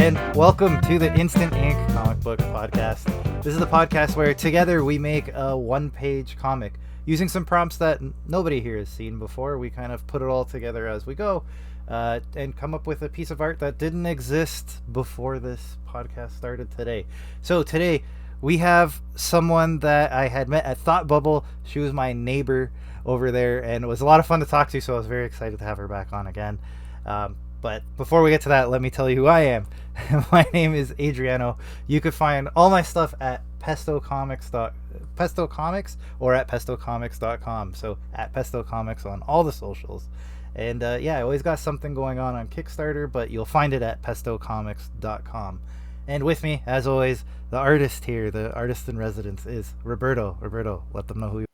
and welcome to the Instant Ink Comic Book Podcast. This is the podcast where together we make a one-page comic using some prompts that nobody here has seen before. We kind of put it all together as we go and come up with a piece of art that didn't exist before this podcast started today. So today we have someone that I had met at Thought Bubble. She was my neighbor over there, and it was a lot of fun to talk to, so I was very excited to have her back on again. But before we get to that, let me tell you who I am. My name is Adriano. You could find all my stuff at Pesto Comics or at pestocomics.com. So at Pesto Comics on all the socials. And I always got something going on Kickstarter, but you'll find it at pestocomics.com. And with me, as always, the artist here, the artist in residence, is Roberto. Roberto, let them know who you are.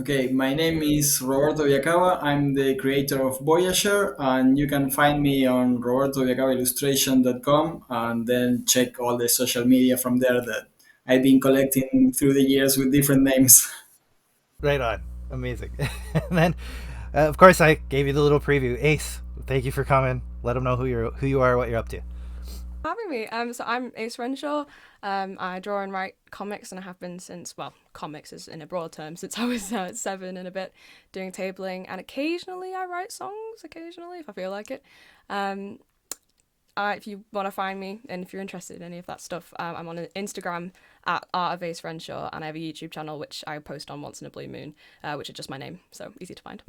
Okay, my name is Roberto Viacava. I'm the creator of Voyager, and you can find me on robertoviacavaillustration.com and then check all the social media from there that I've been collecting through the years with different names. Right on. Amazing. And then, of course, I gave you the little preview. Ace, thank you for coming. Let them know who you are, what you're up to. Having me. So I'm Ace Renshaw. I draw and write comics, and I have been since, well, comics is in a broad term, since I was 7 and a bit, doing tabling, and occasionally I write songs, occasionally, if I feel like it. If you want to find me, and if you're interested in any of that stuff, I'm on Instagram at Art of Ace Renshaw, and I have a YouTube channel, which I post on once in a blue moon, which is just my name, so easy to find.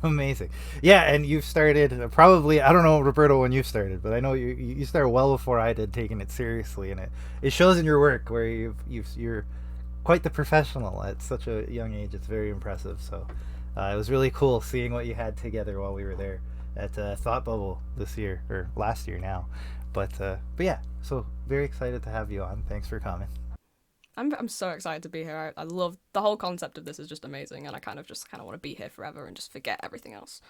Amazing. Yeah, and you've started probably, I don't know, Roberto, when you started, but I know you started well before I did, taking it seriously, and it shows in your work where you're quite the professional at such a young age. It's very impressive. So it was really cool seeing what you had together while we were there at Thought Bubble this year, or last year now. But yeah, so very excited to have you on. Thanks for coming. I'm so excited to be here. I love the whole concept of this is just amazing, and I kind of want to be here forever and just forget everything else.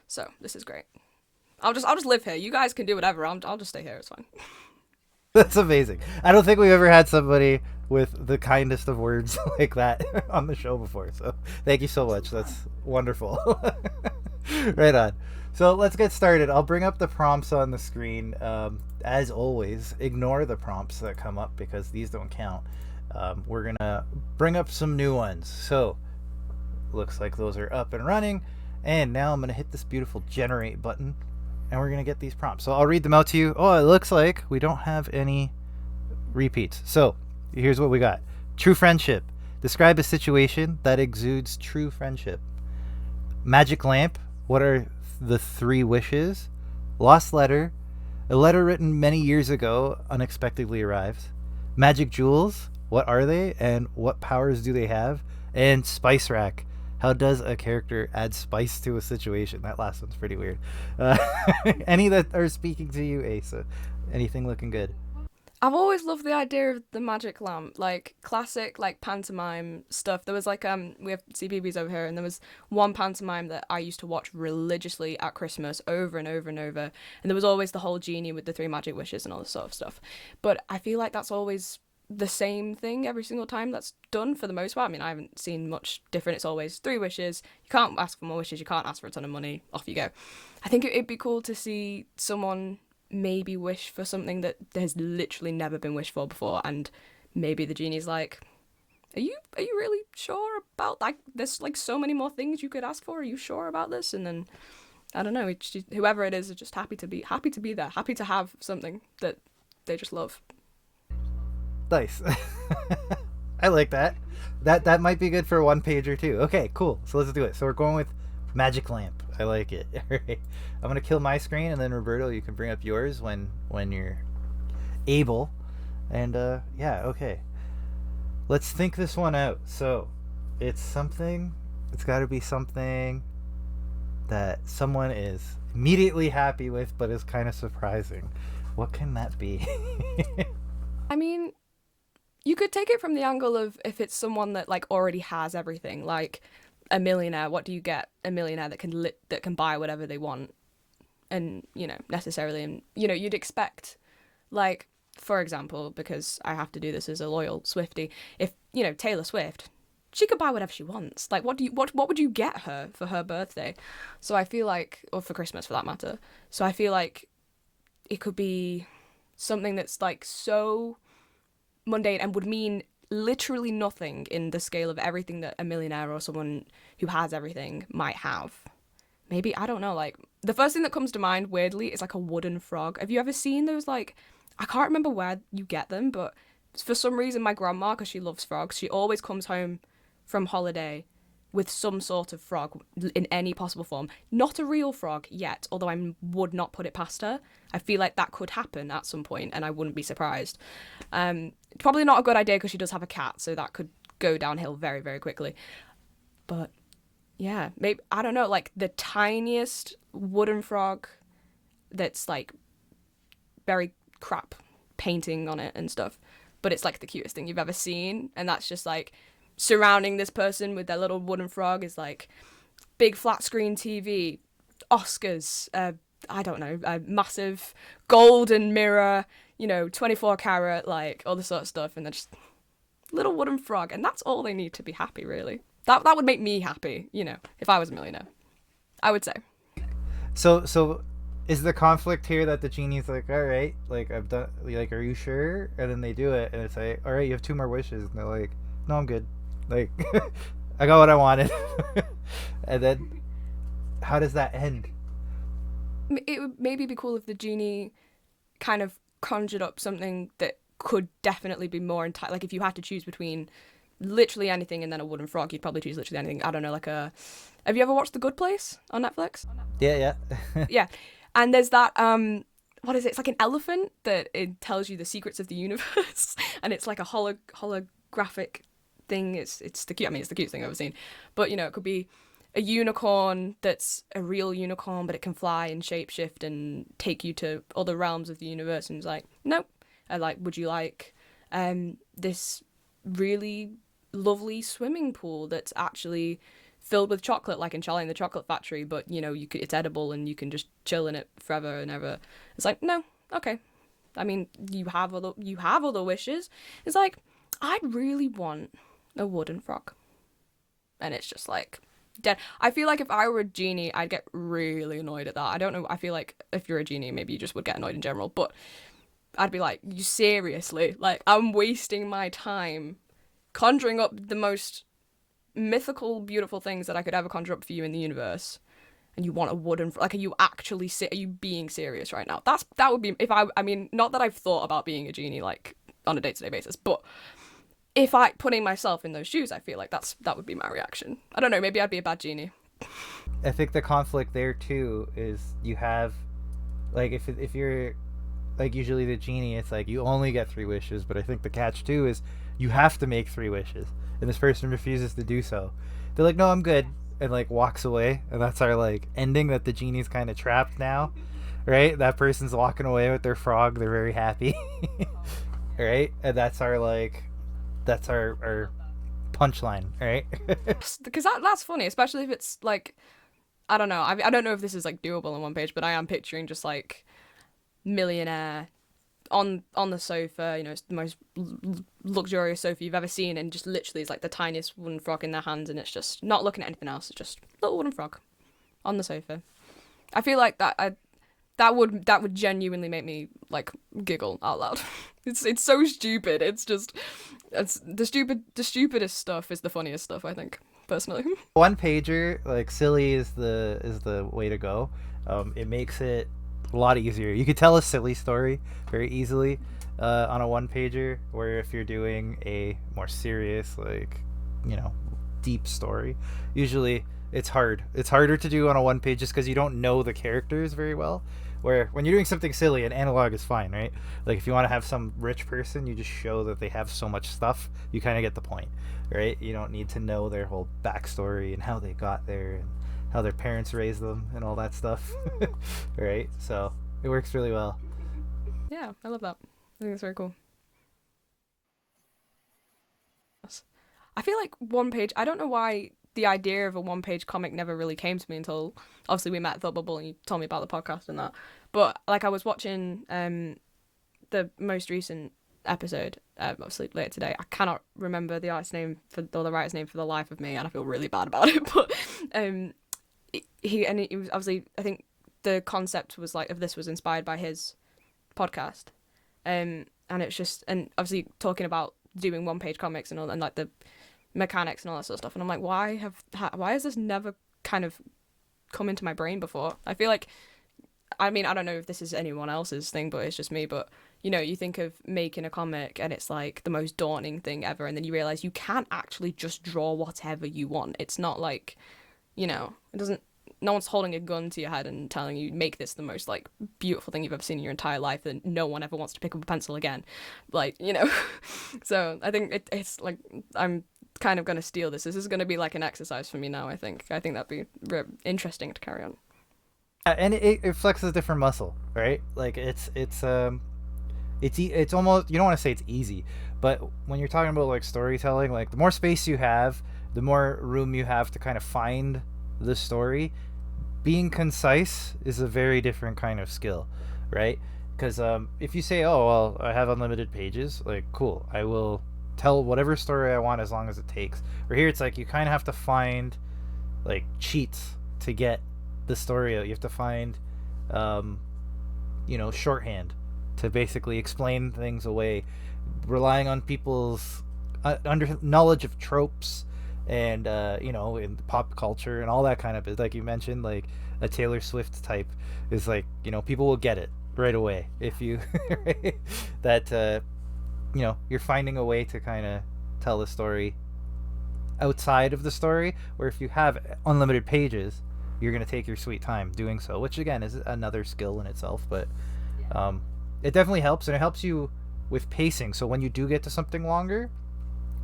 So this is great. I'll just live here. You guys can do whatever. I'll just stay here. It's fine. That's amazing. I don't think we've ever had somebody with the kindest of words like that on the show before. So thank you so much. That's wonderful. Right on. So let's get started. I'll bring up the prompts on the screen. As always, ignore the prompts that come up because these don't count. We're gonna bring up some new ones. So looks like those are up and running, and now I'm gonna hit this beautiful generate button, and we're gonna get these prompts. So I'll read them out to you. Oh, it looks like we don't have any repeats. So here's what we got. True friendship. Describe a situation that exudes true friendship. Magic lamp. What are the 3 wishes? Lost letter. A letter written many years ago unexpectedly arrives. Magic jewels. What are they, and what powers do they have? And spice rack. How does a character add spice to a situation? That last one's pretty weird. Any that are speaking to you, Ace? Anything looking good? I've always loved the idea of the magic lamp, like classic, like pantomime stuff. There was like we have CBBS over here, and there was one pantomime that I used to watch religiously at Christmas over and over and over. And there was always the whole genie with the 3 magic wishes and all this sort of stuff. But I feel like that's always the same thing every single time that's done for the most part. I mean, I haven't seen much different. It's always 3 wishes. You can't ask for more wishes. You can't ask for a ton of money. Off you go. I think it'd be cool to see someone maybe wish for something that has literally never been wished for before, and maybe the genie's like, are you really sure about, like, there's like so many more things you could ask for, are you sure about this? And then I don't know, whoever it is just happy to be there, happy to have something that they just love. Nice. I like that. That might be good for a 1-pager too. Okay, cool. So let's do it. So we're going with magic lamp. I like it. All right. I'm gonna kill my screen, and then Roberto, you can bring up yours when you're able. And okay. Let's think this one out. So it's got to be something that someone is immediately happy with, but is kind of surprising. What can that be? I mean, you could take it from the angle of if it's someone that like already has everything, like a millionaire. What do you get a millionaire that can buy whatever they want? And necessarily, and you'd expect, like, for example, because I have to do this as a loyal Swiftie, if Taylor Swift, she could buy whatever she wants. Like, what would you get her for her birthday? So I feel like, or for Christmas for that matter. So I feel like it could be something that's like so mundane and would mean literally nothing in the scale of everything that a millionaire or someone who has everything might have. Maybe, I don't know, like, the first thing that comes to mind, weirdly, is like a wooden frog. Have you ever seen those, like, I can't remember where you get them, but for some reason my grandma, because she loves frogs, she always comes home from holiday with some sort of frog in any possible form. Not a real frog yet, although I would not put it past her. I feel like that could happen at some point, and I wouldn't be surprised. Probably not a good idea because she does have a cat, so that could go downhill very, very quickly. But yeah, maybe, I don't know, like the tiniest wooden frog that's like very crap painting on it and stuff, but it's like the cutest thing you've ever seen, and that's just like surrounding this person with their little wooden frog is like big flat screen TV, Oscars, I don't know, a massive golden mirror, 24 karat, like all this sort of stuff, and then just little wooden frog, and that's all they need to be happy, really. That would make me happy, if I was a millionaire, I would say. So is the conflict here that the genie's like, all right, like I've done, like, are you sure? And then they do it, and it's like, all right, you have 2 more wishes, and they're like, no, I'm good. Like, I got what I wanted. And then, how does that end? It would maybe be cool if the genie kind of conjured up something that could definitely be more like if you had to choose between literally anything and then a wooden frog, you'd probably choose literally anything. I don't know, like have you ever watched The Good Place on Netflix? Yeah. Yeah. And there's that, what is it? It's like an elephant that it tells you the secrets of the universe. And it's like a holographic thing. It's the cutest thing I've ever seen. But, it could be a unicorn that's a real unicorn, but it can fly and shapeshift and take you to other realms of the universe. And it's like, nope. Would you like this really lovely swimming pool that's actually filled with chocolate, like in Charlie and the Chocolate Factory, but it's edible and you can just chill in it forever and ever. It's like, no, okay. I mean, you have other wishes. It's like, I'd really want a wooden frog, and it's just like dead. I feel like if I were a genie, I'd get really annoyed at that. I don't know. I feel like if you're a genie, maybe you just would get annoyed in general, but I'd be like, you seriously? Like, I'm wasting my time conjuring up the most mythical, beautiful things that I could ever conjure up for you in the universe, and you want a wooden like, are you being serious right now? That would be, if I mean, not that I've thought about being a genie like on a day-to-day basis, but if I putting myself in those shoes, I feel like that would be my reaction. I don't know, maybe I'd be a bad genie. I think the conflict there too is you have, like, if you're like, usually the genie, it's like you only get 3 wishes, but I think the catch too is you have to make 3 wishes, and this person refuses to do so. They're like, no, I'm good, and like walks away, and that's our like ending, that the genie's kind of trapped now, right? That person's walking away with their frog, they're very happy. Right? And that's our punchline, right? Because that's funny, especially if it's like, I don't know, I don't know if this is like doable on one page, but I am picturing just like millionaire on the sofa, it's the most luxurious sofa you've ever seen, and just literally is like the tiniest wooden frog in their hands, and it's just not looking at anything else, it's just a little wooden frog on the sofa. I feel like that would genuinely make me like giggle out loud. It's so stupid. It's the stupidest stuff is the funniest stuff, I think, personally. One pager, like, silly is the way to go. It makes it a lot easier. You could tell a silly story very easily on a one pager, where if you're doing a more serious, like, deep story, usually it's harder to do on a one page just because you don't know the characters very well. Where when you're doing something silly, an analog is fine, right? Like, if you want to have some rich person, you just show that they have so much stuff, you kind of get the point, right? You don't need to know their whole backstory and how they got there and how their parents raised them and all that stuff. Right? So it works really well. Yeah, I love that. I think it's very cool. I feel like one page, I don't know why the idea of a one-page comic never really came to me until obviously we met at Thought Bubble and you told me about the podcast and that. But like, I was watching the most recent episode, obviously later today. I cannot remember the artist's name or the writer's name for the life of me, and I feel really bad about it. But he was obviously, I think the concept was like, of this was inspired by his podcast, and it's just, and obviously talking about doing one-page comics and all, and like the mechanics and all that sort of stuff, and I'm like, why has this never kind of come into my brain before? I feel like, I mean, I don't know if this is anyone else's thing, but it's just me. But you know, you think of making a comic and it's like the most daunting thing ever, and then you realize you can't actually just draw whatever you want. It's not like, you know, it doesn't, no one's holding a gun to your head and telling you make this the most like beautiful thing you've ever seen in your entire life, and no one ever wants to pick up a pencil again, like, you know. So I think it's like, I'm kind of going to steal this. This is going to be like an exercise for me now. I think that'd be interesting to carry on. And it flexes a different muscle, right? Like it's almost, you don't want to say it's easy, but when you're talking about like storytelling, like the more space you have, the more room you have to kind of find the story. Being concise is a very different kind of skill, right? Because if you say, oh well, I have unlimited pages, like cool, I will tell whatever story I want as long as it takes. Or here it's like you kind of have to find like cheats to get the story out. You have to find shorthand to basically explain things away, relying on people's knowledge of tropes and in pop culture and all that kind of, like you mentioned, like a Taylor Swift type is like, people will get it right away if you that you're finding a way to kind of tell the story outside of the story, where if you have unlimited pages, you're going to take your sweet time doing so, which again is another skill in itself. But it definitely helps, and it helps you with pacing. So when you do get to something longer,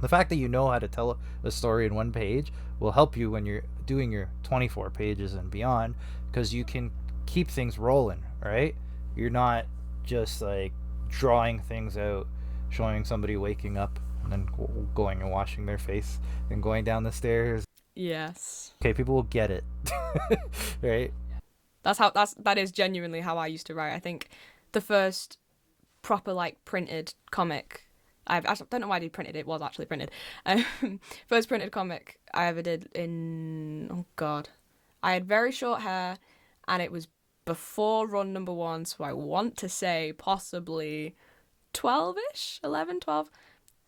the fact that you know how to tell a story in one page will help you when you're doing your 24 pages and beyond, because you can keep things rolling, right? You're not just like drawing things out, showing somebody waking up and then going and washing their face and going down the stairs. Yes. Okay, people will get it. Right? That is genuinely how I used to write. I think the first proper like printed comic I don't know why I did printed. It was actually printed. First printed comic I ever did in, I had very short hair, and it was before run number 1, so I want to say possibly 12-ish, 11, 12,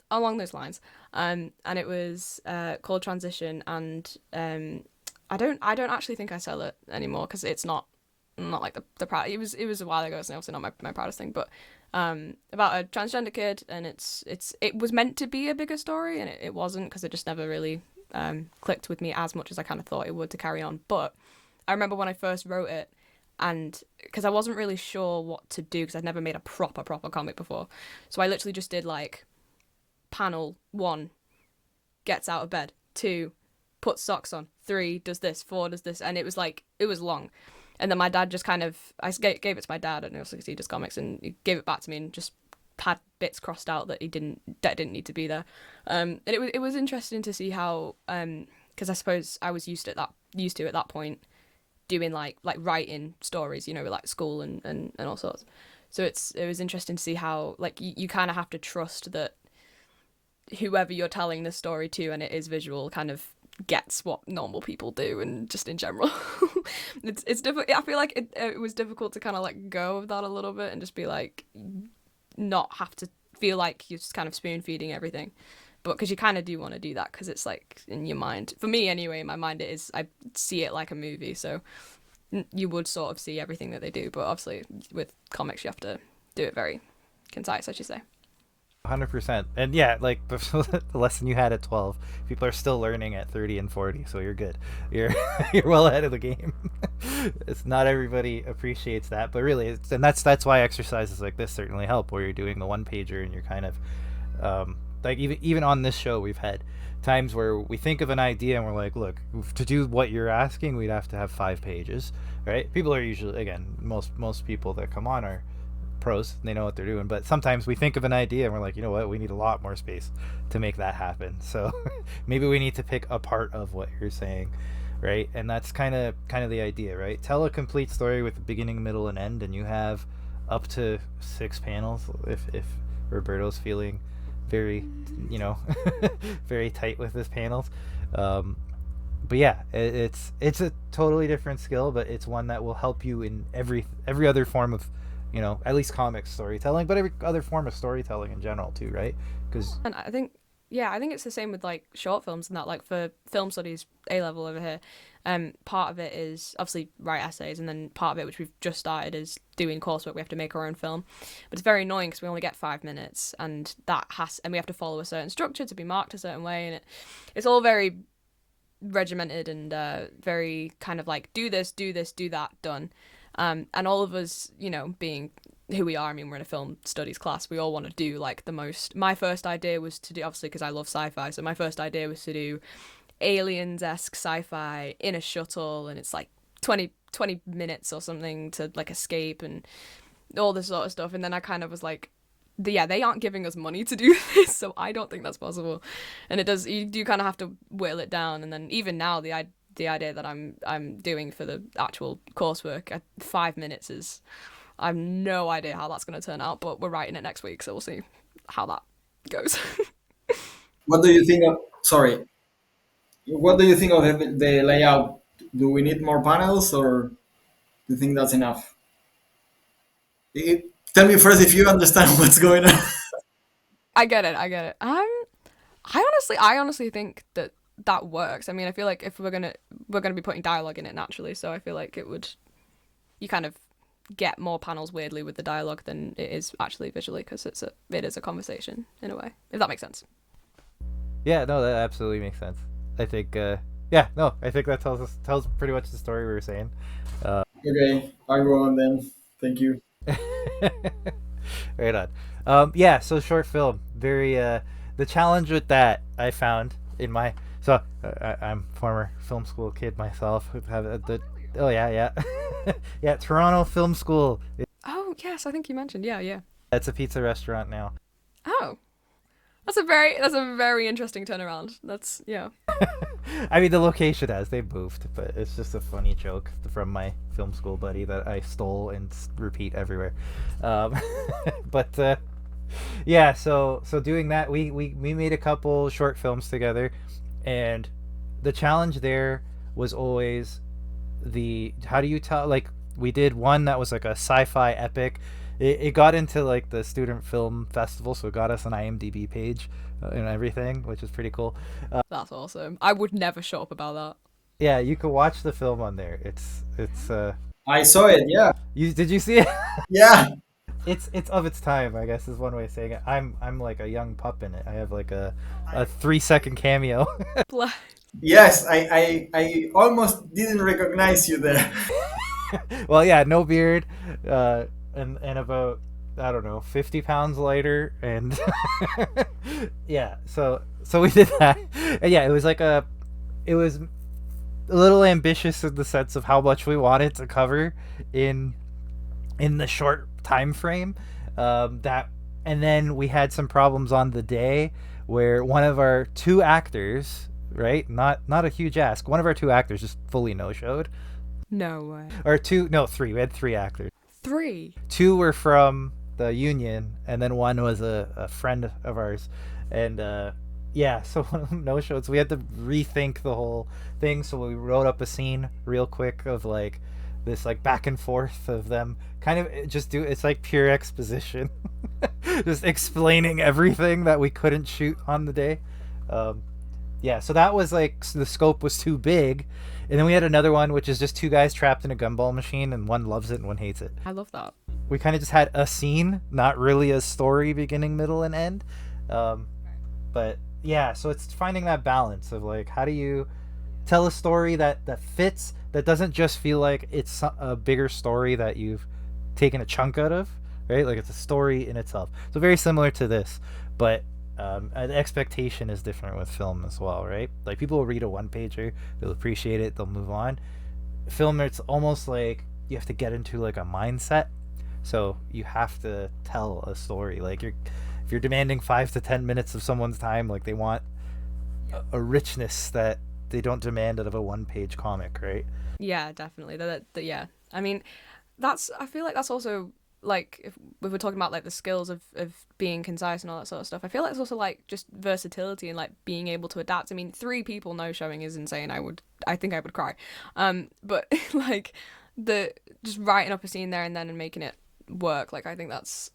along those lines. And it was called Transition, and I don't actually think I sell it anymore, because it's not like the proud. It was a while ago, so obviously not my proudest thing, but about a transgender kid, and it was meant to be a bigger story, and it wasn't, because it just never really clicked with me as much as I kind of thought it would to carry on. But I remember when I first wrote it, and because I wasn't really sure what to do, because I'd never made a proper comic before, so I literally just did like panel 1 gets out of bed, 2 puts socks on, 3 does this, 4 does this, and it was long. And then my dad just kind of, I gave it to my dad, and also because he does comics, and he gave it back to me and just had bits crossed out that didn't need to be there. And it was interesting to see how, because I suppose I was used to at that point doing like writing stories, with like school and all sorts. So it was interesting to see how like you kind of have to trust that whoever you're telling the story to, and it is visual, kind of gets what normal people do, and just in general. it's difficult. I feel like it was difficult to kind of let go of that a little bit and just be like, not have to feel like you're just kind of spoon feeding everything, but because you kind of do want to do that, because it's like in your mind, for me anyway, in my mind I see it like a movie, so you would sort of see everything that they do, but obviously with comics you have to do it very concise, as you say. 100%. And yeah, like the lesson you had at 12, people are still learning at 30 and 40, so you're good. You're well ahead of the game. It's not everybody appreciates that, but really and that's why exercises like this certainly help, where you're doing the one pager and you're kind of like even on this show we've had times where we think of an idea and we're like, look, to do what you're asking we'd have to have 5 pages, right? People are usually, again, most people that come on are pros, they know what they're doing, but sometimes we think of an idea and we're like, you know what, we need a lot more space to make that happen, so maybe we need to pick a part of what you're saying, right? And that's kind of the idea, right? Tell a complete story with a beginning, middle, and end, and you have up to 6 panels if Roberto's feeling very very tight with his panels. But yeah, it's a totally different skill, but it's one that will help you in every other form of at least comic storytelling, but every other form of storytelling in general too, right? Because And I think, yeah, I think it's the same with like short films and that. Like for film studies A level over here, part of it is obviously write essays, and then part of it, which we've just started, is doing coursework. We have to make our own film, but it's very annoying because we only get 5 minutes, and we have to follow a certain structure to be marked a certain way, and it's all very regimented and very kind of like do this, do this, do that, done. And all of us, being who we are, I mean, we're in a film studies class, we all want to do like the most. My first idea was to do, obviously because I love sci-fi, so my first idea was to do aliens-esque sci-fi in a shuttle, and it's like 20 minutes or something to like escape and all this sort of stuff. And then I kind of was like, yeah, they aren't giving us money to do this, so I don't think that's possible. And you do kind of have to whittle it down. And then even now, the idea that I'm doing for the actual coursework at 5 minutes is, I have no idea how that's going to turn out, but we're writing it next week, so we'll see how that goes. What do you think of? Sorry, what do you think of the layout? Do we need more panels, or do you think that's enough? Tell me first if you understand what's going on. I get it. I honestly think that works. I mean, I feel like if we're gonna be putting dialogue in it naturally, so I feel like you kind of get more panels weirdly with the dialogue than it is actually visually, because it is a conversation in a way, if that makes sense. yeah, no, that absolutely makes sense. I think I think that tells pretty much the story we were saying. Okay, I'll go on then. Thank you. Right on. So short film, very the challenge with that I found in my I'm former film school kid myself. Oh yeah yeah Toronto Film School. Oh yes, I think you mentioned. Yeah. It's a pizza restaurant now. Oh, that's a very interesting turnaround. That's, yeah. I mean, the location they moved, but it's just a funny joke from my film school buddy that I stole and repeat everywhere. Um, but yeah, so doing that, we made a couple short films together, and the challenge there was always how do you tell, like, we did one that was like a sci-fi epic. It got into like the student film festival, so it got us an IMDb page and everything, which is pretty cool. That's awesome. I would never shut up about that. Yeah, you can watch the film on there. It's I saw it. Yeah, did you see it? yeah. It's of its time, I guess is one way of saying it. I'm like a young pup in it. I have like a 3-second cameo. Blah. Yes, I almost didn't recognize you there. Well, yeah, no beard, and about, I don't know, 50 pounds lighter, and yeah, so we did that, and yeah, it was a little ambitious in the sense of how much we wanted to cover in the short time frame, that, and then we had some problems on the day where one of our two actors, right, not a huge ask, one of our two actors just fully no-showed. No way. Or two, no, three. We had three actors. 3. Two were from the union, and then one was a friend of ours. And yeah, so one of them no-showed. So we had to rethink the whole thing. So we wrote up a scene real quick of like this like back and forth of them kind of it's like pure exposition. Just explaining everything that we couldn't shoot on the day. Yeah, so that was like, the scope was too big. And then we had another one, which is just two guys trapped in a gumball machine, and one loves it and one hates it. I love that. We kind of just had a scene, not really a story, beginning, middle, and end. But yeah, so it's finding that balance of like, how do you tell a story that fits, that doesn't just feel like it's a bigger story that you've taken a chunk out of, right? Like it's a story in itself. So very similar to this, but the expectation is different with film as well, right? Like people will read a one-pager, they'll appreciate it, they'll move on. Film, it's almost like you have to get into like a mindset, so you have to tell a story. Like if you're demanding 5 to 10 minutes of someone's time, like they want a richness that they don't demand out of a one-page comic, right? Yeah, definitely. Yeah. I mean, I feel like that's also, like, if we're talking about like the skills of being concise and all that sort of stuff, I feel like it's also like just versatility and like being able to adapt. I mean, 3 people no showing is insane. I think I would cry. But like just writing up a scene there and then and making it work. Like I think that's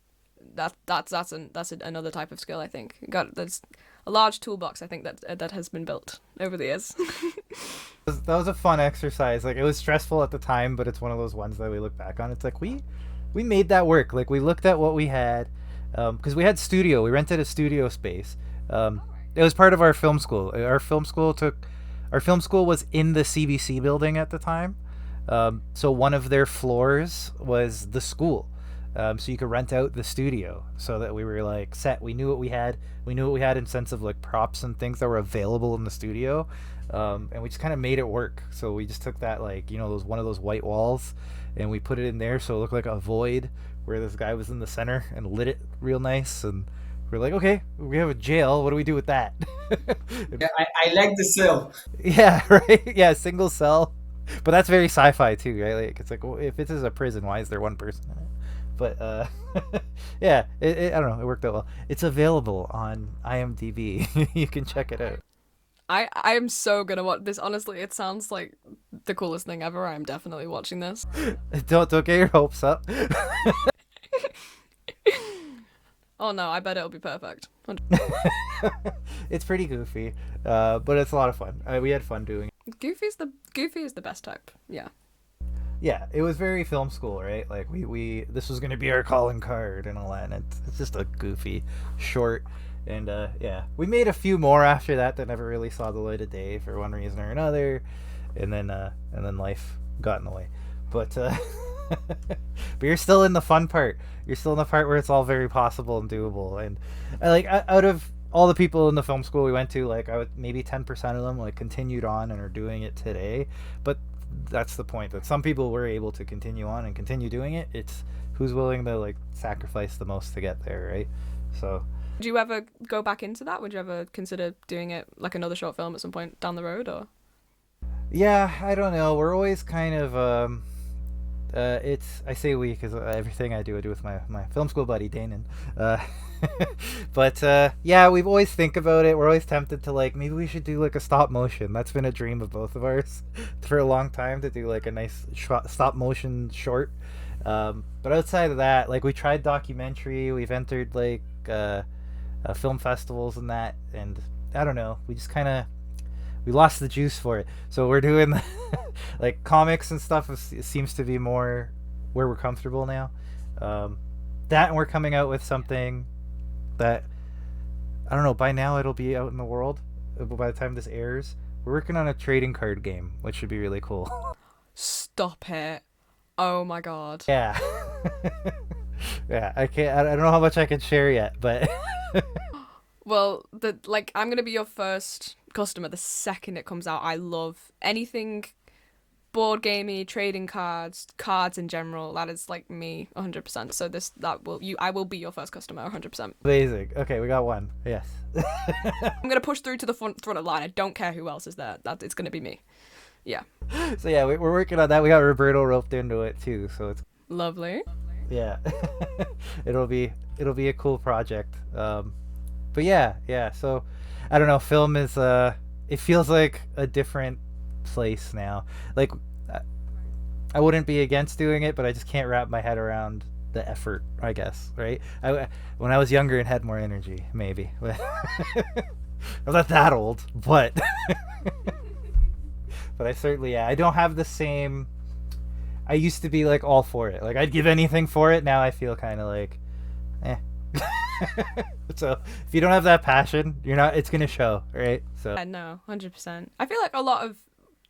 another type of skill. I think there's a large toolbox. I think that has been built over the years. That was a fun exercise. Like it was stressful at the time, but it's one of those ones that we look back on. It's like we made that work. Like we looked at what we had, because we had studio. We rented a studio space. It was part of our film school. Our film school was in the CBC building at the time. So one of their floors was the school. So you could rent out the studio so that we were like set. We knew what we had. We knew what we had in sense of like props and things that were available in the studio. And we just kind of made it work. So we just took that, like, those one of those white walls, and we put it in there so it looked like a void where this guy was in the center, and lit it real nice. And we're like, okay, we have a jail. What do we do with that? Yeah, I like the cell. Yeah, right. Yeah, single cell. But that's very sci-fi too, right? Like it's like, well, if this is a prison, why is there one person in it? But yeah, I don't know. It worked out well. It's available on IMDb. You can check it out. I am so gonna watch this. Honestly, it sounds like the coolest thing ever. I'm definitely watching this. Don't get your hopes up. Oh no, I bet it'll be perfect. It's pretty goofy, but it's a lot of fun. We had fun doing it. Goofy is the best type. Yeah. Yeah, it was very film school, right? Like we this was gonna be our calling card and all that. And it's just a goofy short. And yeah, we made a few more after that never really saw the light of day for one reason or another, and then life got in the way. But but you're still in the fun part. You're still in the part where it's all very possible and doable. And out of all the people in the film school we went to, like maybe 10% of them like continued on and are doing it today. But that's the point, that some people were able to continue on and continue doing it. It's who's willing to like sacrifice the most to get there, right? So. Would you ever go back into that? Would you ever consider doing it like another short film at some point down the road, or? Yeah, I don't know. We're always kind of I say we because everything I do with my film school buddy Danon. But yeah, we've always think about it. We're always tempted to like maybe we should do like a stop motion. That's been a dream of both of ours for a long time, to do like a nice stop motion short. But outside of that, like we tried documentary. We've entered like film festivals and that, and I don't know, we just kind of we lost the juice for it. So we're doing like comics and stuff. It seems to be more where we're comfortable now. That, and we're coming out with something that I don't know, by now it'll be out in the world by the time this airs. We're working on a trading card game, which should be really cool. Stop it. Oh my god. Yeah. Yeah, I don't know how much I can share yet, but well, I'm gonna be your first customer the second it comes out. I love anything board gamey, trading cards in general. That is like me 100%. So I will be your first customer 100%. Amazing. Okay, we got one. Yes. I'm gonna push through to the front of the line. I don't care who else is there. It's gonna be me. Yeah. So yeah, we're working on that. We got Roberto roped into it too, so it's lovely. Yeah. it'll be a cool project. But yeah. So I don't know. Film is it feels like a different place now. Like I wouldn't be against doing it, but I just can't wrap my head around the effort, I guess, right? When I was younger and had more energy, maybe. I'm not that old, but but I certainly, I don't have the same. I used to be like all for it. Like I'd give anything for it. Now I feel kind of like, eh. So if you don't have that passion, it's gonna show, right? So no, 100%. I feel like a lot of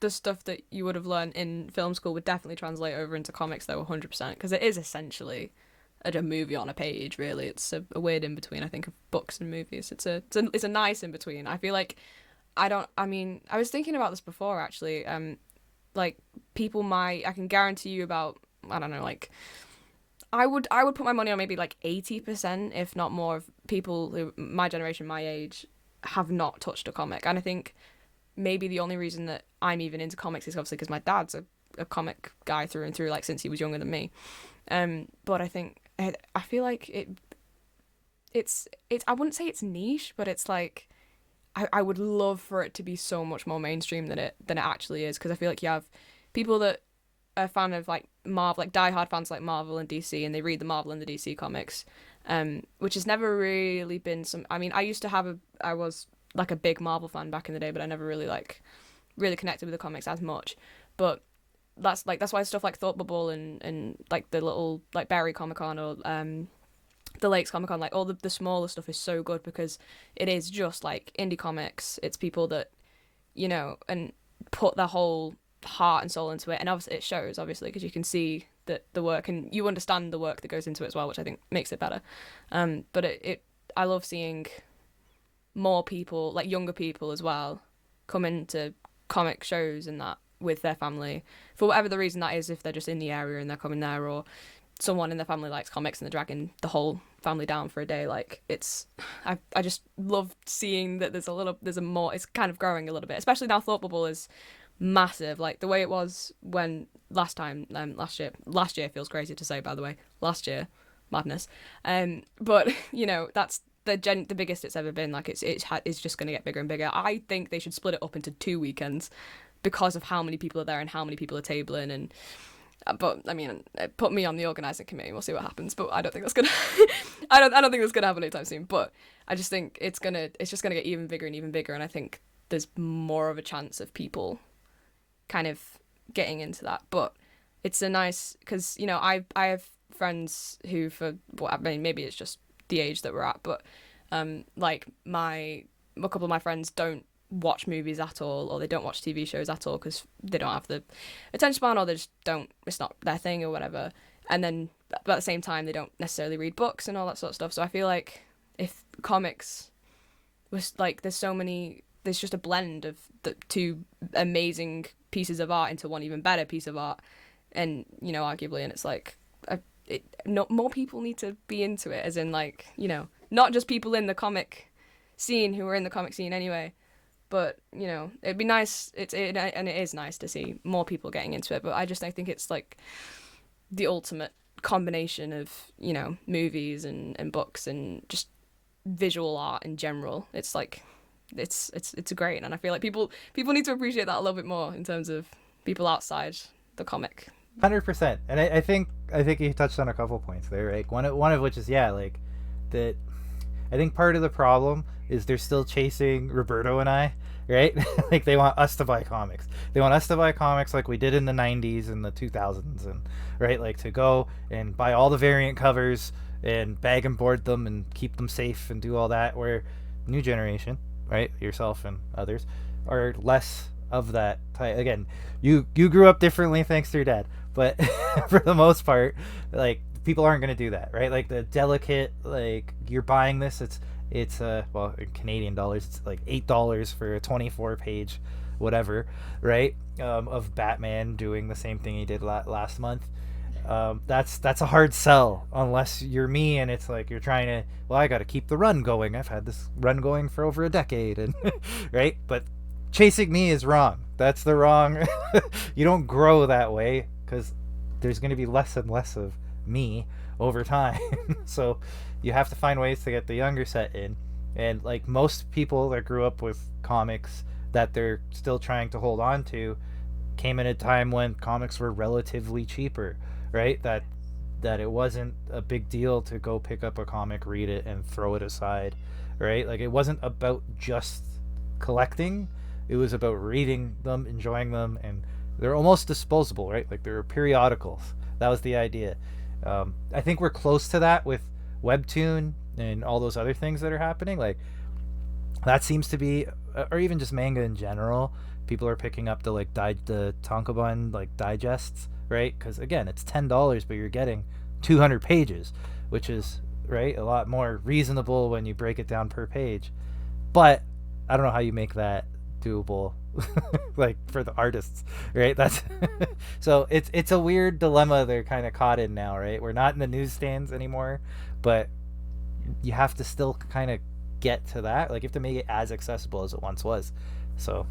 the stuff that you would have learned in film school would definitely translate over into comics, though, 100%, because it is essentially a movie on a page. Really, it's a weird in between, I think, of books and movies. It's a nice in between. I feel like I was thinking about this before, actually. Like people I can guarantee you about, I don't know, like I would put my money on maybe like 80%, if not more, of people who my generation, my age, have not touched a comic. And I think maybe the only reason that I'm even into comics is obviously because my dad's a comic guy through and through, like since he was younger than me. But I think I feel like it's I wouldn't say it's niche, but it's like I would love for it to be so much more mainstream than it actually is, because I feel like you have people that are a fan of like Marvel, like diehard fans like Marvel and DC, and they read the Marvel and the DC comics, which has never really been some. I mean, I was like a big Marvel fan back in the day, but I never really really connected with the comics as much. But that's why stuff like Thought Bubble and like the little like Barry Comic Con or the Lakes Comic Con, like all the smaller stuff is so good, because it is just like indie comics. It's people that, and put their whole heart and soul into it, and obviously it shows, obviously, because you can see that the work, and you understand the work that goes into it as well, which I think makes it better. But I love seeing more people, like younger people as well, come into comic shows and that with their family for whatever the reason that is, if they're just in the area and they're coming there, or someone in their family likes comics and they're dragging the whole family down for a day. Like, I just love seeing that there's a more, it's kind of growing a little bit, especially now Thought Bubble is massive, like the way it was when last year feels crazy to say, by the way, last year, madness. But that's the biggest it's ever been. Like it's just going to get bigger and bigger. I think they should split it up into 2 weekends because of how many people are there and how many people are tabling. And but I mean, put me on the organising committee. We'll see what happens. But I don't think that's gonna. I don't think that's gonna happen anytime soon. But I just think it's just gonna get even bigger and even bigger. And I think there's more of a chance of people kind of getting into that. But it's a nice, because I have friends who, maybe it's just the age that we're at, but like a couple of my friends don't watch movies at all, or they don't watch TV shows at all because they don't have the attention span, or they just don't, it's not their thing or whatever. And then but at the same time they don't necessarily read books and all that sort of stuff. So I feel like if comics was like, there's just a blend of the two amazing pieces of art into one even better piece of art, and arguably, and it's like more people need to be into it, as in like, not just people in the comic scene who are in the comic scene anyway, but it'd be nice, and it is nice to see more people getting into it. But I think it's like the ultimate combination of movies and books and just visual art in general. It's like it's great, and I feel like people need to appreciate that a little bit more in terms of people outside the comic. 100%. And I think you touched on a couple points there, right? One of which is, like, that I think part of the problem is they're still chasing Roberto and I, right? Like, they want us to buy comics. They want us to buy comics like we did in the 90s and the 2000s, and right, like to go and buy all the variant covers and bag and board them and keep them safe and do all that, where new generation, right, yourself and others, are less of that type. Again, you grew up differently thanks to your dad, but for the most part, like, people aren't going to do that, right? Like the delicate, like, you're buying this, it's well, in Canadian dollars, it's like $8 for a 24-page whatever, right, of Batman doing the same thing he did last month. That's a hard sell unless you're me, and it's like you're trying to, well, I got to keep the run going, I've had this run going for over a decade, and right? But chasing me is wrong. That's the wrong. You don't grow that way, because there's going to be less and less of me over time. So you have to find ways to get the younger set in. And like most people that grew up with comics that they're still trying to hold on to came in a time when comics were relatively cheaper, right? That it wasn't a big deal to go pick up a comic, read it, and throw it aside, right? Like, it wasn't about just collecting. It was about reading them, enjoying them, and they're almost disposable, right? Like, they're periodicals. That was the idea. I think we're close to that with Webtoon and all those other things that are happening. Like, that seems to be, or even just manga in general. People are picking up the tankobon, like, digests, right? Because again, it's $10, but you're getting 200 pages, which is, right, a lot more reasonable when you break it down per page. But I don't know how you make that doable like for the artists, right? That's so it's a weird dilemma they're kind of caught in now, right? We're not in the newsstands anymore, but you have to still kind of get to that. Like, you have to make it as accessible as it once was. So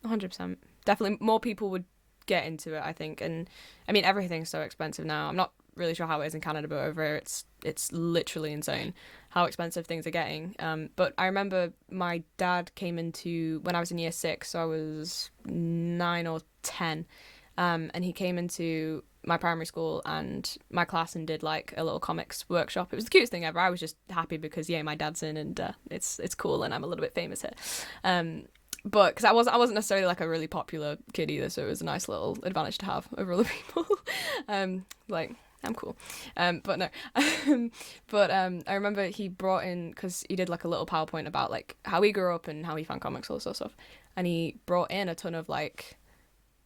100%, definitely more people would get into it, I think. And I mean, everything's so expensive now. I'm not really sure how it is in Canada, but over here it's literally insane how expensive things are getting. But I remember my dad came into, when I was in year 6, so I was 9 or 10, and he came into my primary school and my class and did like a little comics workshop. It was the cutest thing ever. I was just happy because my dad's in, and it's cool, and I'm a little bit famous here. But because I wasn't necessarily like a really popular kid either, so it was a nice little advantage to have over other people. Like, I'm cool. But no. I remember he brought in, because he did like a little PowerPoint about like how he grew up and how he found comics, all this sort of stuff. And he brought in a ton of like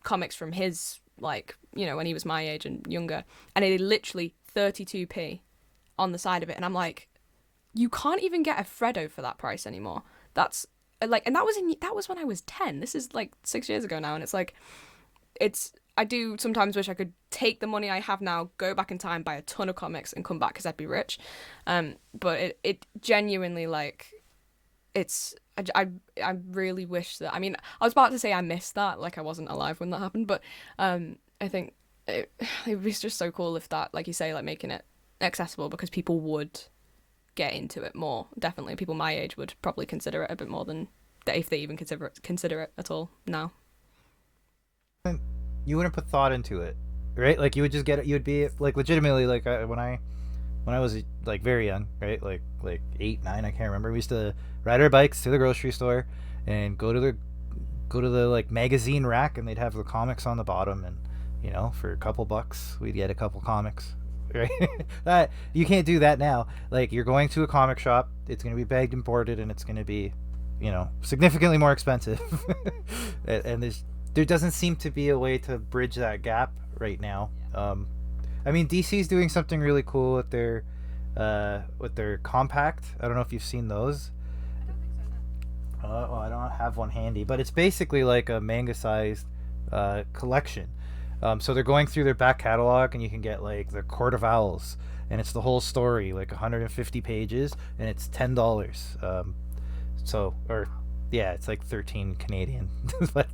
comics from his, like, when he was my age and younger. And it literally 32p on the side of it. And I'm like, you can't even get a Freddo for that price anymore. That's like, and that was when I was 10. This is like 6 years ago now. And it's like, I do sometimes wish I could take the money I have now, go back in time, buy a ton of comics and come back because I'd be rich. But it genuinely, like, I really wish that, I mean, I was about to say I missed that, like I wasn't alive when that happened, but I think it was just so cool if that, like you say, like making it accessible, because people would get into it more. Definitely people my age would probably consider it a bit more than if they even consider it at all now. You wouldn't put thought into it, right? Like you would just get it. You would be like legitimately like when I was like very young, right? Like 8, 9, I can't remember. We used to ride our bikes to the grocery store and go to the like magazine rack, and they'd have the comics on the bottom, and for a couple bucks we'd get a couple comics, right? That you can't do that now. Like you're going to a comic shop, it's going to be bagged and boarded, and it's going to be significantly more expensive. And there doesn't seem to be a way to bridge that gap right now. I mean, DC's doing something really cool with their compact. I don't know if you've seen those. I don't have one handy, but it's basically like a manga-sized collection. So they're going through their back catalog, and you can get like the Court of Owls, and it's the whole story, like 150 pages, and it's $10. It's like 13 Canadian, but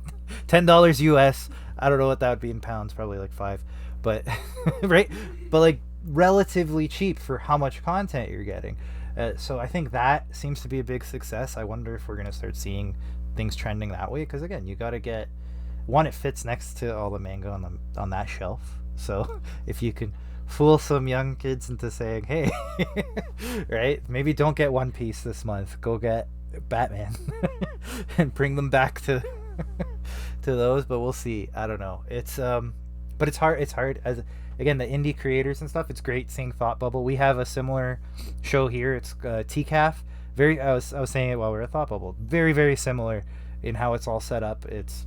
$10 US. I don't know what that would be in pounds, probably like 5, but right, but like relatively cheap for how much content you're getting. So I think that seems to be a big success. I wonder if we're going to start seeing things trending that way, because again, you got to get one, it fits next to all the manga on that shelf. So if you can fool some young kids into saying, hey, right, maybe don't get One Piece this month, go get Batman and bring them back to those. But we'll see. I don't know. It's but it's hard as, again, the indie creators and stuff. It's great seeing Thought Bubble. We have a similar show here. It's TCAF. I was saying it while we were at Thought Bubble. Very, very similar in how it's all set up. It's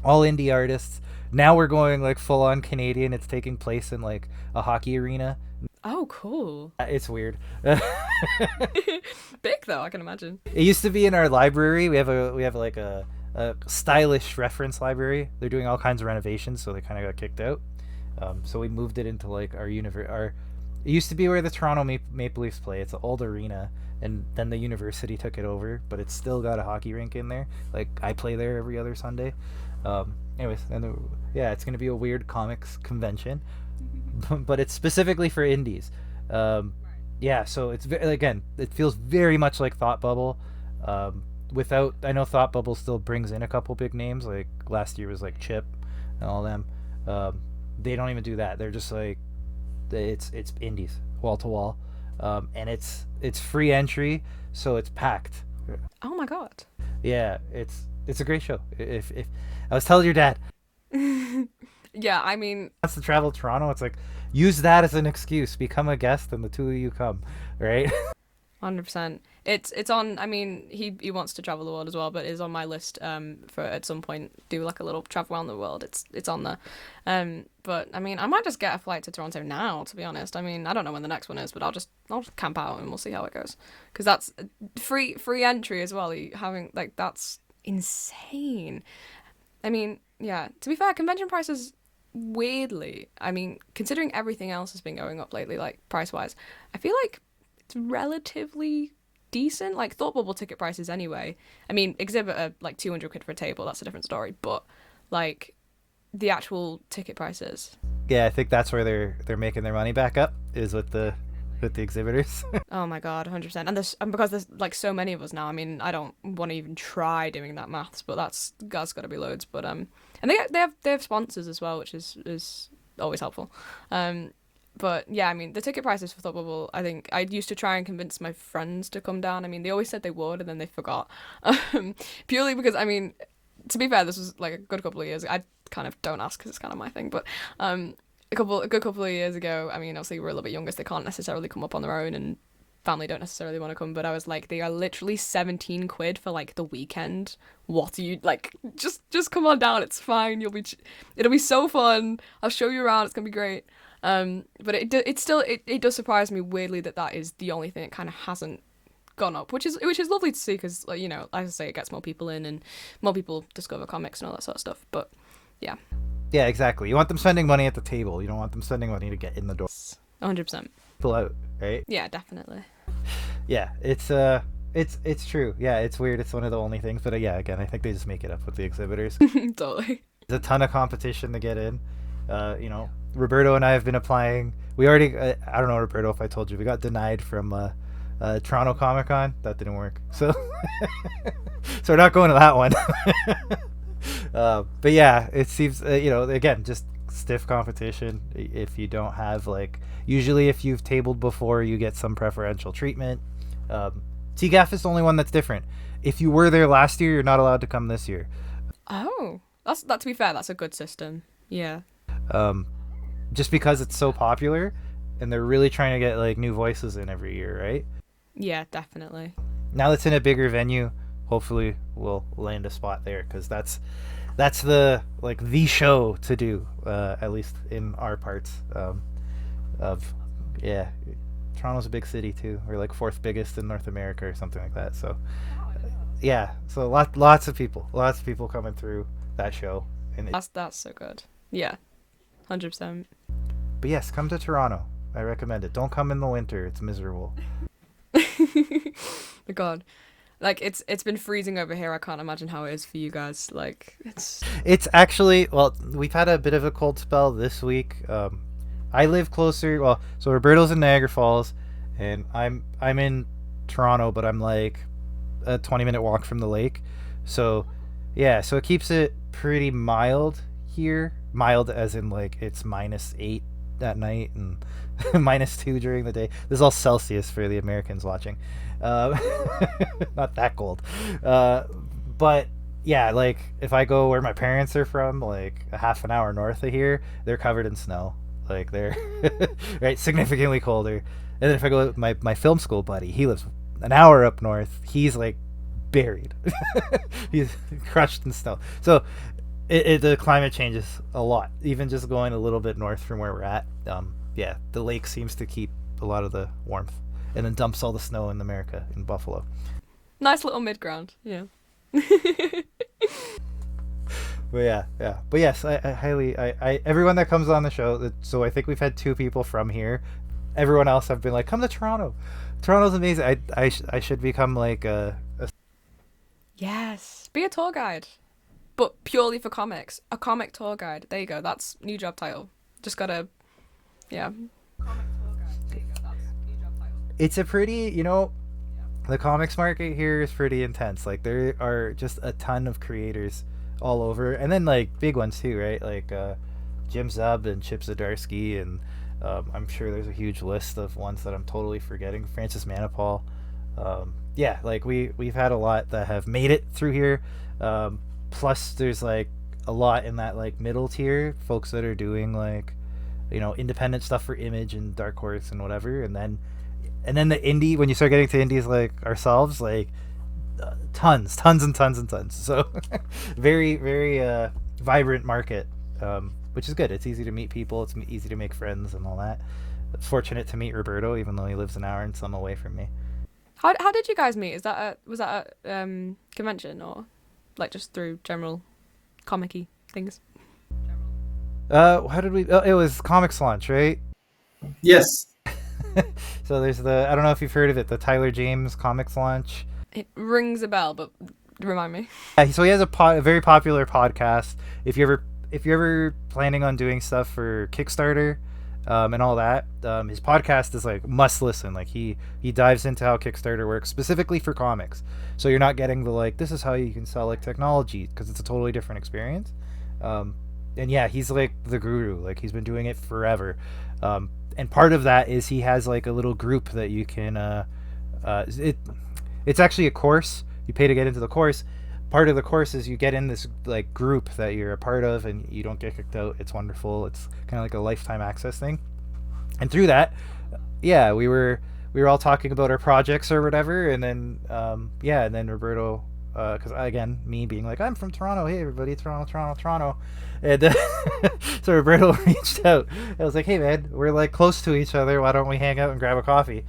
all indie artists. Now we're going like full on Canadian. It's taking place in like a hockey arena. Oh, cool. It's weird. Big though, I can imagine. It used to be in our library. We have like a stylish reference library. They're doing all kinds of renovations, so they kind of got kicked out. So we moved it into like our it used to be where the Toronto Maple Leafs play. It's an old arena, and then the university took it over, but it's still got a hockey rink in there. Like I play there every other Sunday. Anyways, it's gonna be a weird comics convention, but it's specifically for indies. So it's again, it feels very much like Thought Bubble. I know Thought Bubble still brings in a couple big names. Like last year was like Chip and all them. They don't even do that. They're just like it's indies wall to wall, and it's free entry, so it's packed. Oh my god. Yeah, it's a great show. If I was telling your dad. Yeah, I mean, wants to travel to Toronto, it's like use that as an excuse. Become a guest, and the two of you come, right? 100%. It's on. I mean, he wants to travel the world as well, but is on my list for at some point do like a little travel around the world. It's on there. But I mean, I might just get a flight to Toronto now, to be honest. I mean, I don't know when the next one is, but I'll just camp out and we'll see how it goes. Because that's free entry as well. Having like, that's insane. I mean, yeah. To be fair, convention prices, weirdly, I mean, considering everything else has been going up lately, like price wise, I feel like it's relatively decent. Like Thought Bubble ticket prices anyway. I mean, exhibit are like 200 quid for a table. That's a different story. But like the actual ticket prices. Yeah, I think that's where they're making their money back up, is with the exhibitors. Oh my god, 100%. And because there's like so many of us now. I mean, I don't want to even try doing that maths, but that's got to be loads. But and they have sponsors as well, which is always helpful. But yeah, I mean, the ticket prices for Thought Bubble, I think I used to try and convince my friends to come down. I mean, they always said they would, and then they forgot. Purely because, I mean, to be fair, this was like a good couple of years. I kind of don't ask because it's kind of my thing, but a good couple of years ago, I mean, obviously we're a little bit younger, so they can't necessarily come up on their own, and family don't necessarily want to come. But I was like, they are literally 17 quid for like the weekend. What are you like? Just come on down. It's fine. It'll be so fun. I'll show you around. It's gonna be great. But it does surprise me weirdly that is the only thing that kind of hasn't gone up, which is lovely to see because, like, you know, as I say, it gets more people in and more people discover comics and all that sort of stuff. But yeah, exactly. You want them spending money at the table. You don't want them spending money to get in the door. 100%. Pull out, right? Yeah, definitely. Yeah, it's true. Yeah, it's weird. It's one of the only things. But yeah, again, I think they just make it up with the exhibitors. Totally. There's a ton of competition to get in. You know, Roberto and I have been applying. We already, I don't know, Roberto, if I told you, we got denied from Toronto Comic Con. That didn't work. So, so we're not going to that one. But yeah, it seems, you know, again, just stiff competition. If you don't have, like, usually if you've tabled before, you get some preferential treatment. TGAF is the only one that's different. If you were there last year, you're not allowed to come this year. Oh, that to be fair, that's a good system. Yeah. Just because it's so popular and they're really trying to get like new voices in every year, right? Yeah, definitely. Now that's in a bigger venue, hopefully we'll land a spot there because that's the like the show to do, at least in our parts of yeah. Toronto's a big city too. We're like 4th biggest in North America or something like that. So yeah, so lots of people coming through that show, and that's so good. Yeah. 100%. But yes, come to Toronto. I recommend it. Don't come in the winter. It's miserable. God. Like, it's been freezing over here. I can't imagine how it is for you guys. Like, it's actually, well, we've had a bit of a cold spell this week. I live closer, well, so Roberto's in Niagara Falls, and I'm in Toronto, but I'm like a 20-minute walk from the lake. So, yeah, so it keeps it pretty mild here. Mild as in like it's -8 at night and -2 during the day. This is all Celsius for the Americans watching. Not that cold. But yeah, like if I go where my parents are from, like a half an hour north of here, they're covered in snow. Like they're right, significantly colder. And then if I go with my film school buddy, he lives an hour up north. He's like buried. He's crushed in snow. So the climate changes a lot, even just going a little bit north from where we're at. Yeah, the lake seems to keep a lot of the warmth and then dumps all the snow in America, in Buffalo. Nice little mid-ground, yeah. But yeah. But yes, I highly, everyone that comes on the show, so I think we've had 2 people from here. Everyone else have been like, come to Toronto. Toronto's amazing. I should become like a... Yes, be a tour guide. But purely for comics. A comic tour guide. There you go. That's new job title. Just gotta, yeah. Comic tour guide. There you go. That's new job title. It's a pretty, you know, the comics market here is pretty intense. Like there are just a ton of creators all over, and then like big ones too, right? Like Jim Zub and Chip Zdarsky, and I'm sure there's a huge list of ones that I'm totally forgetting. Francis Manipal. Yeah, like we've had a lot that have made it through here. Plus there's like a lot in that like middle tier folks that are doing like, you know, independent stuff for Image and Dark Horse and whatever, and then the indie, when you start getting to indies like ourselves, like tons and tons. So very vibrant market, which is good. It's easy to meet people, it's easy to make friends and all that. It's fortunate to meet Roberto, even though he lives an hour and some away from me. How did you guys meet? Was that a convention, or like just through general comic-y things? How did we... Oh, it was Comics Launch, right? Yes. So there's I don't know if you've heard of it, the Tyler James Comics Launch. It rings a bell, but remind me. Yeah, so he has a very popular podcast. If you're ever planning on doing stuff for Kickstarter, and all that, his podcast is like must listen. Like he dives into how Kickstarter works specifically for comics. So you're not getting the like, this is how you can sell like technology, because it's a totally different experience. and yeah, he's like the guru. Like he's been doing it forever. And part of that is he has like a little group that you can. It's actually a course. You pay to get into the course. Part of the course is you get in this like group that you're a part of, and you don't get kicked out. It's wonderful. It's kind of like a lifetime access thing. And through that, yeah, we were all talking about our projects or whatever, and then yeah, and then Roberto, because again, me being like, I'm from Toronto, hey everybody, Toronto, and so Roberto reached out. I was like, hey man, we're like close to each other. Why don't we hang out and grab a coffee?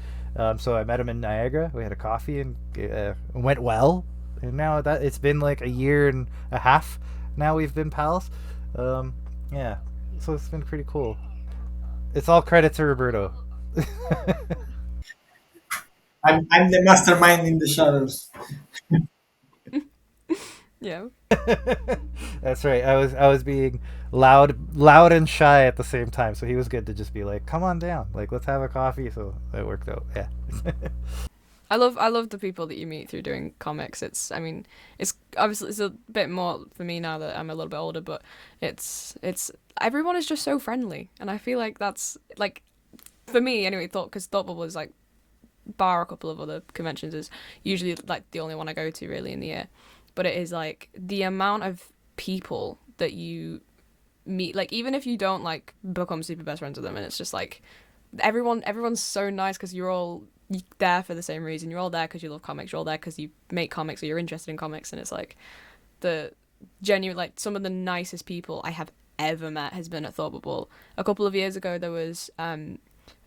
So I met him in Niagara. We had a coffee, and it went well. And now that it's been like a year and a half, now we've been pals. Yeah, so it's been pretty cool. It's all credit to Roberto. I'm the mastermind in the shadows. Yeah. That's right. I was being loud and shy at the same time. So he was good to just be like, "Come on down, like let's have a coffee." So it worked out. Yeah. I love the people that you meet through doing comics. I mean, it's obviously it's a bit more for me now that I'm a little bit older, but it's everyone is just so friendly, and I feel like that's like for me anyway. Because Thought Bubble is like bar a couple of other conventions is usually like the only one I go to really in the year, but it is like the amount of people that you meet, like even if you don't like become super best friends with them, and it's just like everyone's so nice because you're all there for the same reason. You're all there because you love comics. You're all there because you make comics or you're interested in comics, and it's like the genuine, like some of the nicest people I have ever met has been at Thought Bubble. A couple of years ago there was a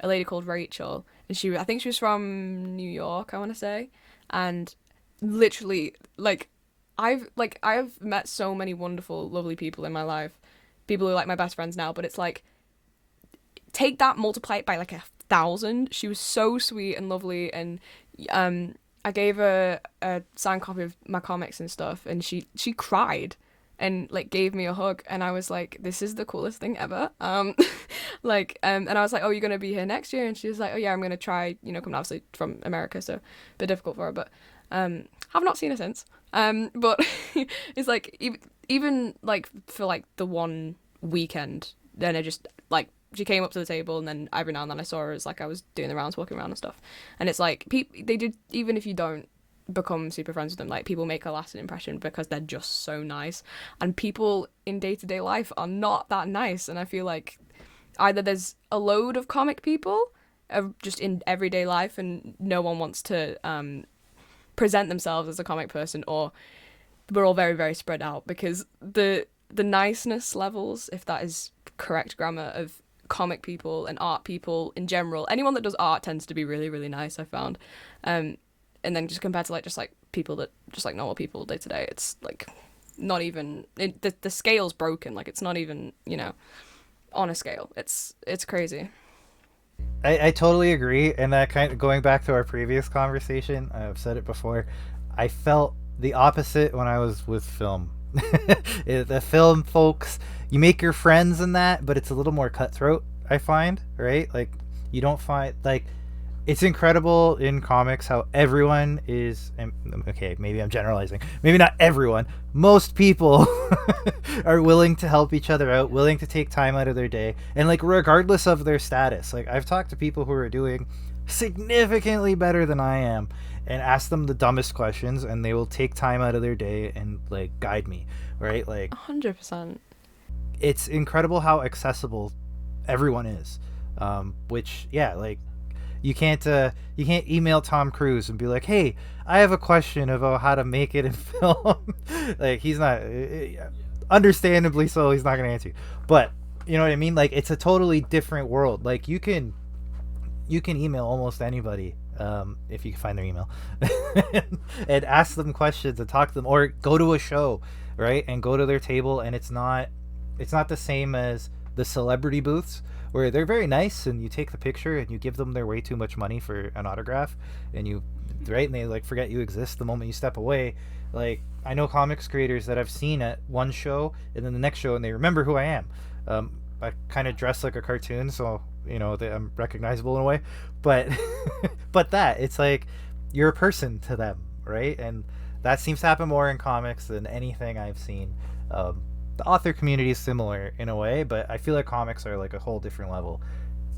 lady called Rachel, and I think she was from New York, I want to say, and literally I've met so many wonderful, lovely people in my life, people who are like my best friends now, but it's like take that, multiply it by like 1,000. She was so sweet and lovely, and I gave her a signed copy of my comics and stuff, and she cried and like gave me a hug, and I was like, this is the coolest thing ever. And I was like, oh, you're gonna be here next year? And she was like, oh yeah, I'm gonna try, coming obviously from America, so a bit difficult for her, but have not seen her since. But it's like even like for like the one weekend, then I just like she came up to the table, and then every now and then I saw her as like I was doing the rounds, walking around and stuff, and it's like they did, even if you don't become super friends with them, like people make a lasting impression because they're just so nice, and people in day-to-day life are not that nice, and I feel like either there's a load of comic people just in everyday life and no one wants to present themselves as a comic person, or we're all very, very spread out, because the niceness levels, if that is correct grammar, of comic people and art people in general, anyone that does art tends to be really, really nice, I found. And then just compared to just people that just like normal people day to day, it's like not even the scale's broken. Like it's not even on a scale. It's crazy. I totally agree, and that kind of going back to our previous conversation, I've said it before. I felt the opposite when I was with film. The film folks, you make your friends in that, but it's a little more cutthroat, I find, right? Like you don't find like it's incredible in comics how everyone is, okay, maybe I'm generalizing, maybe not everyone, most people are willing to help each other out, willing to take time out of their day, and like regardless of their status. Like I've talked to people who are doing significantly better than I am and ask them the dumbest questions, and they will take time out of their day and like guide me, right? Like 100%. It's incredible how accessible everyone is, which yeah, like you can't email Tom Cruise and be like, hey, I have a question about how to make it in film. Like he's not, understandably so, he's not going to answer you, but you know what I mean? Like it's a totally different world. Like you can email almost anybody, if you can find their email, and ask them questions and talk to them, or go to a show, right, and go to their table, and it's not the same as the celebrity booths where they're very nice and you take the picture and you give them their way too much money for an autograph, and they like forget you exist the moment you step away. Like I know comics creators that I've seen at one show and then the next show, and they remember who I am. I kind of dress like a cartoon, so I'm recognizable in a way, but but it's like you're a person to them, right? And that seems to happen more in comics than anything I've seen. the author community is similar in a way, but I feel like comics are like a whole different level.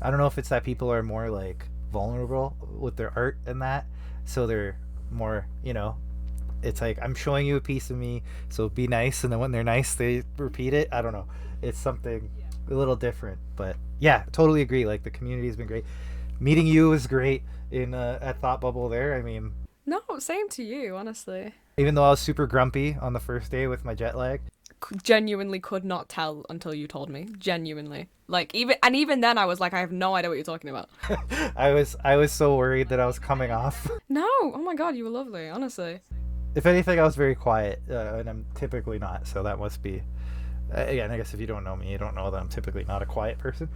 I don't know if it's that people are more like vulnerable with their art and that, so they're more, it's like I'm showing you a piece of me, so be nice, and then when they're nice, they repeat it. I don't know. It's something a little different, but yeah, totally agree. Like the community has been great. Meeting you was great in at Thought Bubble. There, I mean, No, same to you, honestly. even though I was super grumpy on the first day with my jet lag, Genuinely could not tell until you told me. Genuinely, like even then, I was like, I have no idea what you're talking about. I was so worried that I was coming off. No, oh my god, you were lovely, honestly. If anything, I was very quiet, and I'm typically not. So that must be. Again, I guess if you don't know me, you don't know that I'm typically not a quiet person.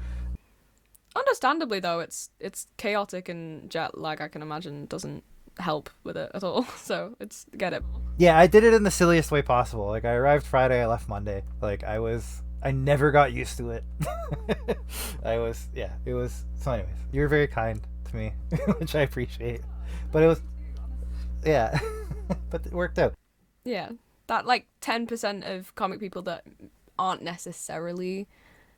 Understandably, though, it's chaotic, and jet lag, I can imagine, doesn't help with it at all. So get it. Yeah, I did it in the silliest way possible. Like I arrived Friday, I left Monday. Like I never got used to it. It was. So anyways, you were very kind to me, which I appreciate. But it was, yeah, but it worked out. Yeah, that like 10% of comic people that aren't necessarily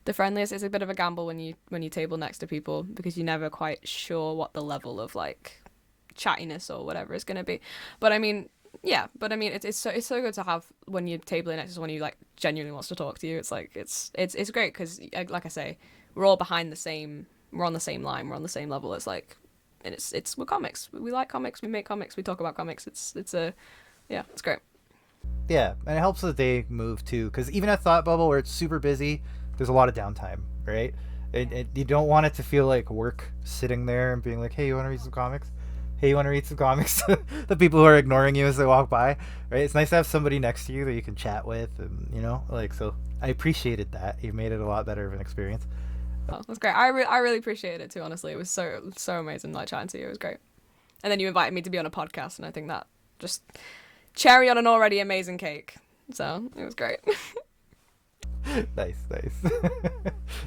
the friendliest is a bit of a gamble when you table next to people, because you're never quite sure what the level of like chattiness or whatever is going to be. But I mean, it's so good to have when you're tabling next to someone who like genuinely wants to talk to you. It's like it's great because, like I say, we're all behind the same. We're on the same line. We're on the same level. It's like, and we're comics. We like comics. We make comics. We talk about comics. It's great. Yeah, and it helps the day move too, because even at Thought Bubble, where it's super busy, there's a lot of downtime, right? And you don't want it to feel like work sitting there and being like, hey, you want to read some comics? Hey, you want to read some comics? The people who are ignoring you as they walk by, right? It's nice to have somebody next to you that you can chat with, and so I appreciated that. You made it a lot better of an experience. Oh, that's great. I really appreciated it too. Honestly, it was so amazing. Like chatting to you, it was great. And then you invited me to be on a podcast, and I think that just cherry on an already amazing cake. So it was great. Nice.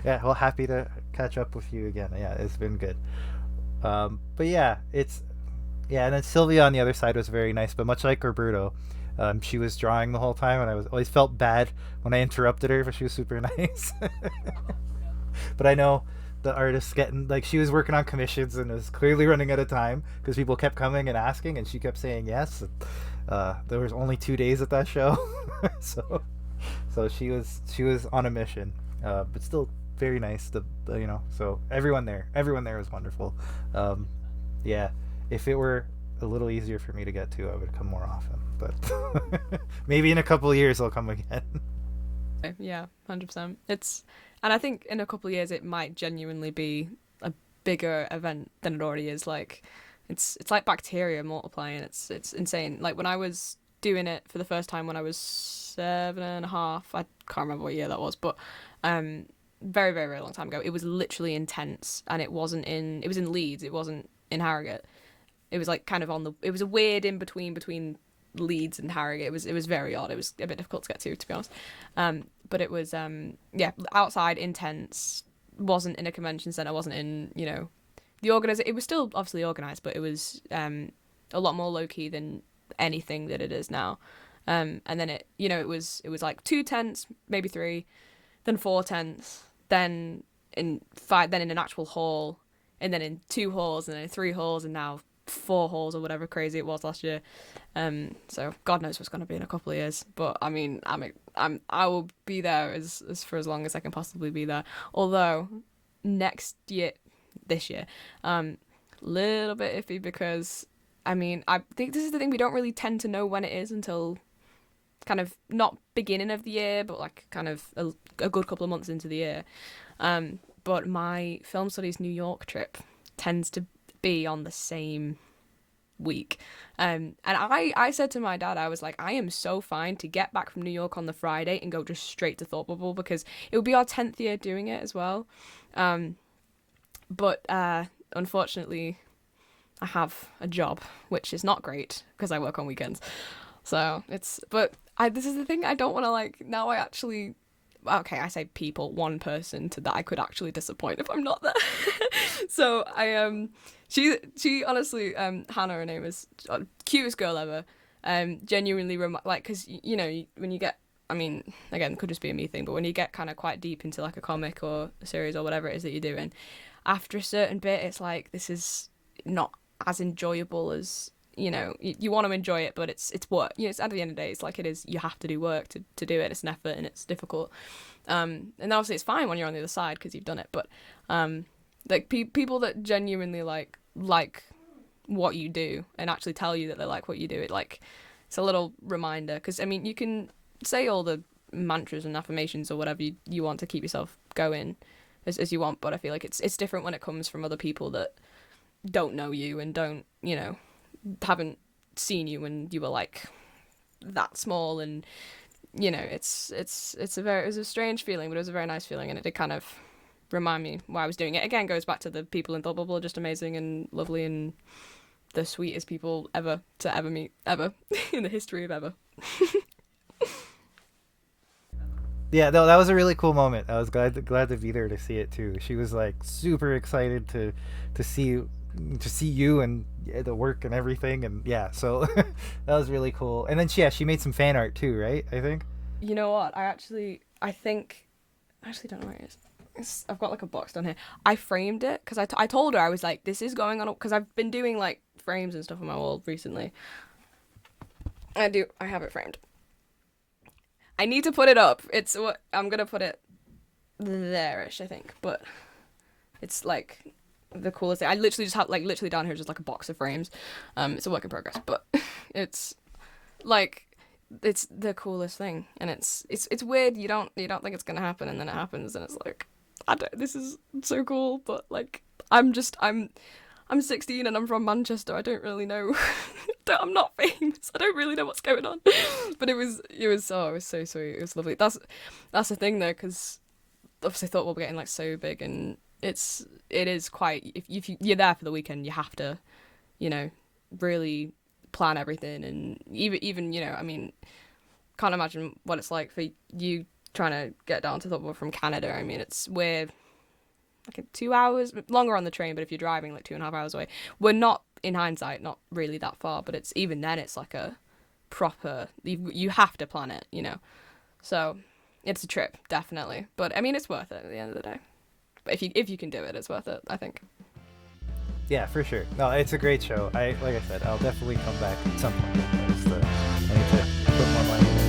Yeah, well, happy to catch up with you again. Yeah, it's been good. But yeah, and then Sylvia on the other side was very nice, but much like Roberto, she was drawing the whole time, and I always felt bad when I interrupted her, but she was super nice. But I know the artist getting, like, she was working on commissions and was clearly running out of time because people kept coming and asking, and she kept saying yes. There was only 2 days at that show, so she was on a mission, but still very nice. So everyone there was wonderful. Yeah, if it were a little easier for me to get to, I would come more often. But maybe in a couple of years I'll come again. Yeah, 100%. And I think in a couple of years it might genuinely be a bigger event than it already is. Like, it's like bacteria multiplying. It's insane. Like when I was doing it for the first time when I was 7.5, I can't remember what year that was, but very, very, very long time ago. It was literally intense, and it was in Leeds. It wasn't in Harrogate. It was like kind of it was a weird in between Leeds and Harrogate. It was very odd. It was a bit difficult to get to be honest. But it was outside, intense. Wasn't in a convention center. Wasn't in the organizer. It was still obviously organized, but it was a lot more low key than anything that it is now. And then it was like 2 tents, maybe 3, then 4 tents, then in an actual hall, and then in 2 halls, and then in 3 halls, and now 4 halls or whatever crazy it was last year. So God knows what's going to be in a couple of years. But I mean, I will be there as for as long as I can possibly be there. Although this year, little bit iffy, because I mean, I think this is the thing, we don't really tend to know when it is until kind of not beginning of the year, but like kind of a good couple of months into the year. But my film studies New York trip tends to be on the same week. And I said to my dad, I was like, I am so fine to get back from New York on the Friday and go just straight to Thought Bubble, because it would be our 10th year doing it as well. But unfortunately, I have a job, which is not great because I work on weekends. So this is the thing, I don't want to now I actually, okay, I say people, one person that I could actually disappoint if I'm not there. So she honestly, Hannah, her name is, cutest girl ever. Genuinely because when you get I mean, again, it could just be a me thing, but when you get kind of quite deep into like a comic or a series or whatever it is that you're doing, after a certain bit, it's like, this is not as enjoyable as, you know, you want to enjoy it, but it's work. You know, it's, at the end of the day, it's like, it is, you have to do work to do it. It's an effort and it's difficult. And then obviously it's fine when you're on the other side because you've done it, but like people that genuinely like what you do and actually tell you that they like what you do, it's a little reminder, because I mean, you can say all the mantras and affirmations or whatever you want to keep yourself going as you want, but I feel like it's different when it comes from other people that don't know you and don't, you know, haven't seen you when you were like that small, and you know, it was a strange feeling, but it was a very nice feeling, and it did kind of remind me why I was doing it. Again, goes back to the people in Thought Bubble are just amazing and lovely and the sweetest people ever to ever meet, ever in the history of ever. Yeah, no, that was a really cool moment. I was glad to be there to see it too. She was like super excited to see you and the work and everything, and yeah, so that was really cool. And then she made some fan art too, right? I think. You know what? I actually don't know where it is. I've got like a box down here. I framed it because I told her, I was like, this is going on, because I've been doing like frames and stuff on my wall recently. I have it framed. I need to put it up. I'm gonna put it there-ish, I think, but it's like the coolest thing. I literally just have like literally down here just like a box of frames. It's a work in progress, but it's like it's the coolest thing, and it's weird. You don't think it's gonna happen, and then it happens, and it's like, this is so cool, but like I'm 16 and I'm from Manchester. I don't really know. I'm not famous. I don't really know what's going on. But it was so sweet. It was lovely. That's the thing though, because obviously I thought we're getting like so big, and it is quite, if you're there for the weekend, you have to, you know, really plan everything, and even you know, I mean, can't imagine what it's like for you trying to get down to Thought from Canada. I mean, we're like 2 hours longer on the train, but if you're driving like 2.5 hours away, we're not, in hindsight, not really that far, but it's even then it's like a proper, you have to plan it, you know, so it's a trip, definitely, but I mean, it's worth it at the end of the day. But if you can do it, it's worth it, I think. Yeah, for sure. No, it's a great show. Like I said, I'll definitely come back at some point. I need to put more money in it.